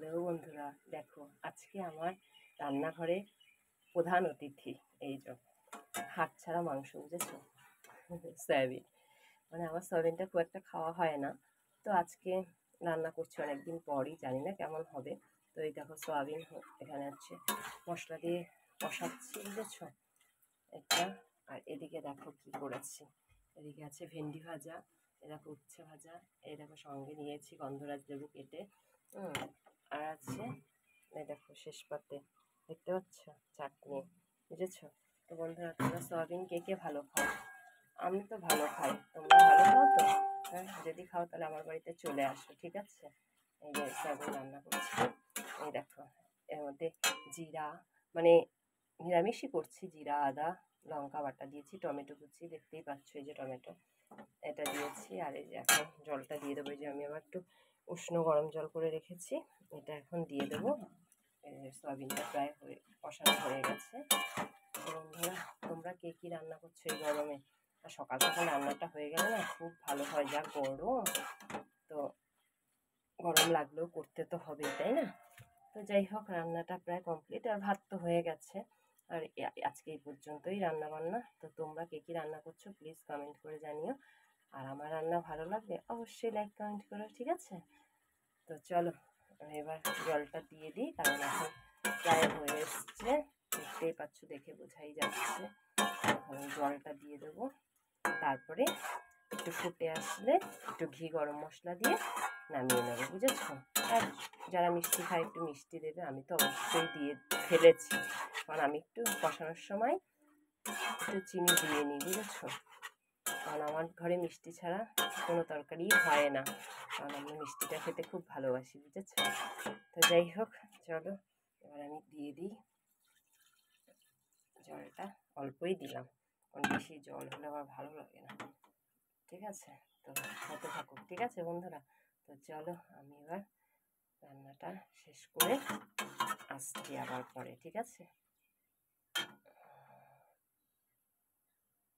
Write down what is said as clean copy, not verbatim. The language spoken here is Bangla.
হ্যালো বন্ধুরা, দেখো আজকে আমার রান্নাঘরে প্রধান অতিথি এই যে হাড় ছাড়া মাংস, বুঝেছো? সয়াবিন, মানে আমার সয়াবিনটা খুব একটা খাওয়া হয় না, তো আজকে রান্না করছি অনেকদিন পরই, জানি না কেমন হবে। তো এই দেখো সয়াবিন এখানে আছে, মশলা দিয়ে কষাচ্ছি, বুঝেছো? এটা আর এদিকে দেখো কি করেছি, এদিকে আছে ভেন্ডি ভাজা, এ দেখো উচ্ছে ভাজা, এই দেখো সঙ্গে নিয়েছি গন্ধরাজ লেবু কেটে, আর আছে এই দেখো শেষ পাতে দেখতে পাচ্ছ চাটনি, বুঝেছো? তো বন্ধুরা, তোমরা সয়াবিন কে কে ভালো খাও? আমি তো ভালো খাই, তোমরা ভালো খাও তো? হ্যাঁ, যদি খাও তাহলে আমার বাড়িতে চলে আসো, ঠিক আছে? এই যে সয়াবিন রান্না করছি, এই দেখো এর মধ্যে জিরা, মানে নিরামিষই করছি, জিরা আদা লঙ্কা বাটা দিয়েছি, টমেটো কুচি দেখতেই পাচ্ছ, এই যে টমেটো এটা দিয়েছি, আর এই যে এখন জলটা দিয়ে দেবো। এই যে আমি আবার একটু উষ্ণ গরম জল করে রেখেছি, এটা এখন দিয়ে দেবো। সয়াবিনটা প্রায় হয়ে কষানো হয়ে গেছে। বন্ধুরা, তোমরা কে কী রান্না করছো এই গরমে? আর সকাল সকাল রান্নাটা হয়ে গেলে না খুব ভালো হয়, যা গরম, তো গরম লাগলেও করতে তো হবেই, তাই না? তো যাই হোক, রান্নাটা প্রায় কমপ্লিট, আর ভাত তো হয়ে গেছে। আর আজকে এই পর্যন্তই রান্না বান্না। তো তোমরা কে কী রান্না করছো প্লিজ কমেন্ট করে জানিও, আর আমার রান্না ভালো লাগলে অবশ্যই লাইক কমেন্ট করো, ঠিক আছে? তো চলো এবার জলটা দিয়ে দিই, কারণ এখন প্রায় হয়ে এসছে, দেখতেই পাচ্ছ, দেখে বোঝাই যাচ্ছে। এখন জলটা দিয়ে দেবো, তারপরে একটু ফুটে আসলে একটু ঘি গরম মশলা দিয়ে নামিয়ে নেবো, বুঝেছো? আর যারা মিষ্টি খায় একটু মিষ্টি দেবে, আমি তো অবশ্যই দিয়ে ফেলেছি, কারণ আমি একটু কষানোর সময় একটু চিনি দিয়ে নিই, বুঝেছো? কারণ আমার ঘরে মিষ্টি ছাড়া কোনো তরকারি হয় না, কারণ আমি মিষ্টিটা খেতে খুব ভালোবাসি, বুঝেছো? তো যাই হোক, চলো এবার আমি দিয়ে দিই জলটা, অল্পই দিলাম, কারণ বেশি জল হলে আমার ভালো লাগে না, ঠিক আছে? তো হতে থাকুক, ঠিক আছে বন্ধুরা? তো চলো আমি এবার রান্নাটা শেষ করে আসছি আবার পরে, ঠিক আছে?